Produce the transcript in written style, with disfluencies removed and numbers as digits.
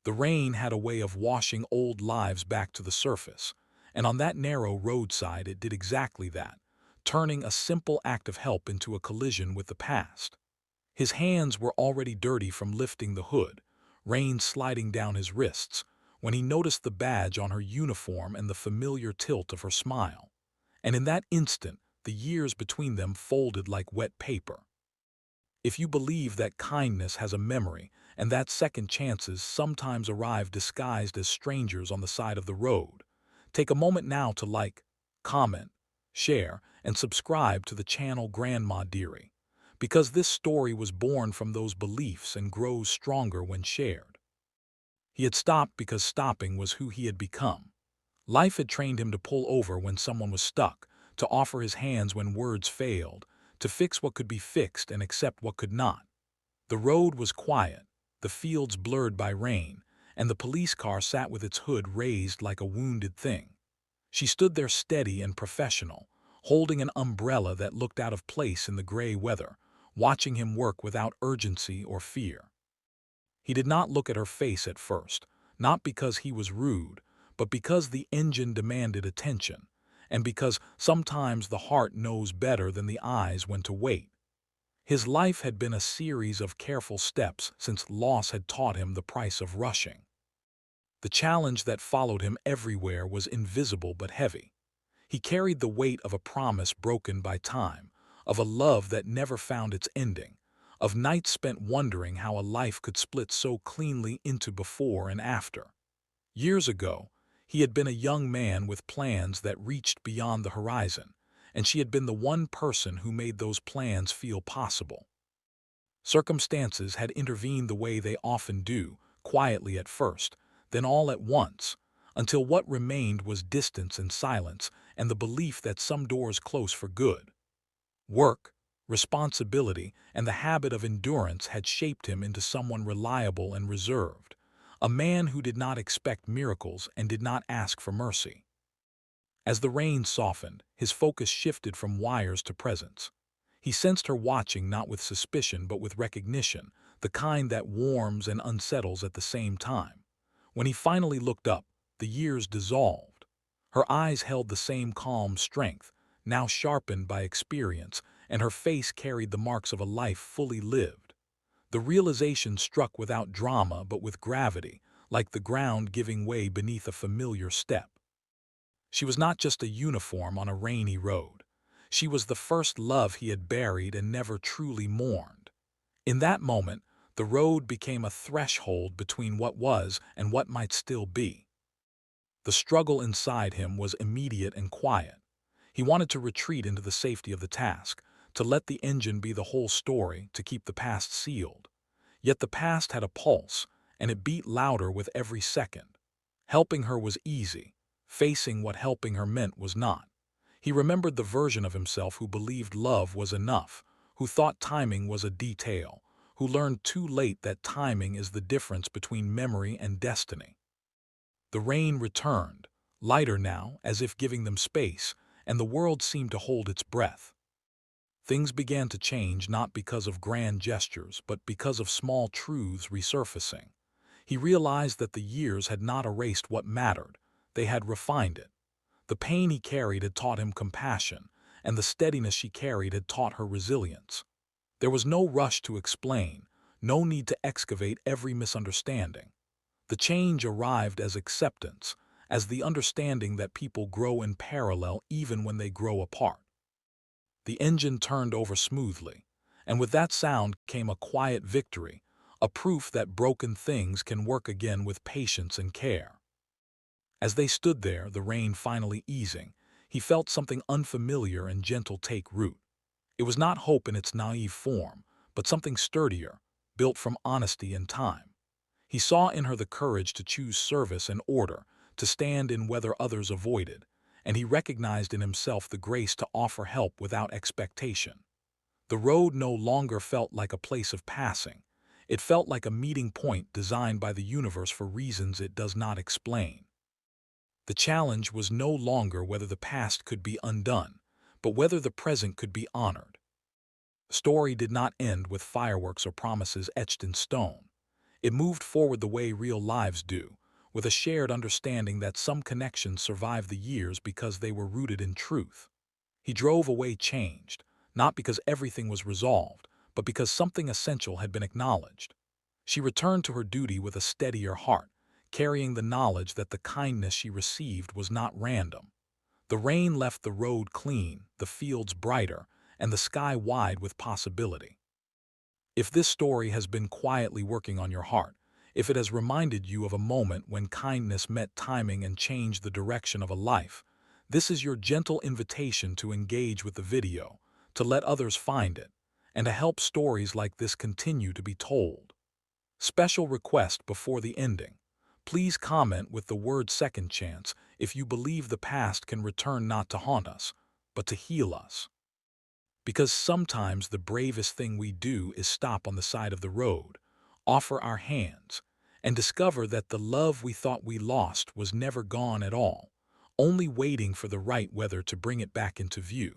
The rain had a way of washing old lives back to the surface, and on that narrow roadside it did exactly that, turning a simple act of help into a collision with the past. His hands were already dirty from lifting the hood, rain sliding down his wrists, when he noticed the badge on her uniform and the familiar tilt of her smile. And in that instant, the years between them folded like wet paper. If you believe that kindness has a memory and that second chances sometimes arrive disguised as strangers on the side of the road, take a moment now to like, comment, share, and subscribe to the channel Grandmadiery, because this story was born from those beliefs and grows stronger when shared. He had stopped because stopping was who he had become. Life had trained him to pull over when someone was stuck, to offer his hands when words failed, to fix what could be fixed and accept what could not. The road was quiet, the fields blurred by rain, and the police car sat with its hood raised like a wounded thing. She stood there steady and professional, holding an umbrella that looked out of place in the gray weather, watching him work without urgency or fear. He did not look at her face at first, not because he was rude, but because the engine demanded attention, and because sometimes the heart knows better than the eyes when to wait. His life had been a series of careful steps since loss had taught him the price of rushing. The challenge that followed him everywhere was invisible but heavy. He carried the weight of a promise broken by time, of a love that never found its ending, of nights spent wondering how a life could split so cleanly into before and after. Years ago, he had been a young man with plans that reached beyond the horizon, and she had been the one person who made those plans feel possible. Circumstances had intervened the way they often do, quietly at first, then all at once, until what remained was distance and silence and the belief that some doors close for good. Work, responsibility, and the habit of endurance had shaped him into someone reliable and reserved, a man who did not expect miracles and did not ask for mercy. As the rain softened, his focus shifted from wires to presence. He sensed her watching not with suspicion but with recognition, the kind that warms and unsettles at the same time. When he finally looked up, the years dissolved. Her eyes held the same calm strength, now sharpened by experience, and her face carried the marks of a life fully lived. The realization struck without drama but with gravity, like the ground giving way beneath a familiar step. She was not just a uniform on a rainy road. She was the first love he had buried and never truly mourned. In that moment, the road became a threshold between what was and what might still be. The struggle inside him was immediate and quiet. He wanted to retreat into the safety of the task, to let the engine be the whole story, to keep the past sealed. Yet the past had a pulse, and it beat louder with every second. Helping her was easy. Facing what helping her meant was not. He remembered the version of himself who believed love was enough, who thought timing was a detail, who learned too late that timing is the difference between memory and destiny. The rain returned, lighter now, as if giving them space, and the world seemed to hold its breath. Things began to change not because of grand gestures, but because of small truths resurfacing. He realized that the years had not erased what mattered, they had refined it. The pain he carried had taught him compassion, and the steadiness she carried had taught her resilience. There was no rush to explain, no need to excavate every misunderstanding. The change arrived as acceptance, as the understanding that people grow in parallel even when they grow apart. The engine turned over smoothly, and with that sound came a quiet victory, a proof that broken things can work again with patience and care. As they stood there, the rain finally easing, he felt something unfamiliar and gentle take root. It was not hope in its naive form, but something sturdier, built from honesty and time. He saw in her the courage to choose service and order, to stand in whether others avoided, and he recognized in himself the grace to offer help without expectation. The road no longer felt like a place of passing. It felt like a meeting point designed by the universe for reasons it does not explain. The challenge was no longer whether the past could be undone, but whether the present could be honored. The story did not end with fireworks or promises etched in stone. It moved forward the way real lives do, with a shared understanding that some connections survive the years because they were rooted in truth. He drove away changed, not because everything was resolved, but because something essential had been acknowledged. She returned to her duty with a steadier heart, carrying the knowledge that the kindness she received was not random. The rain left the road clean, the fields brighter, and the sky wide with possibility. If this story has been quietly working on your heart, if it has reminded you of a moment when kindness met timing and changed the direction of a life, this is your gentle invitation to engage with the video, to let others find it, and to help stories like this continue to be told. Special request before the ending. Please comment with the word second chance if you believe the past can return not to haunt us, but to heal us. Because sometimes the bravest thing we do is stop on the side of the road, offer our hands, and discover that the love we thought we lost was never gone at all, only waiting for the right weather to bring it back into view.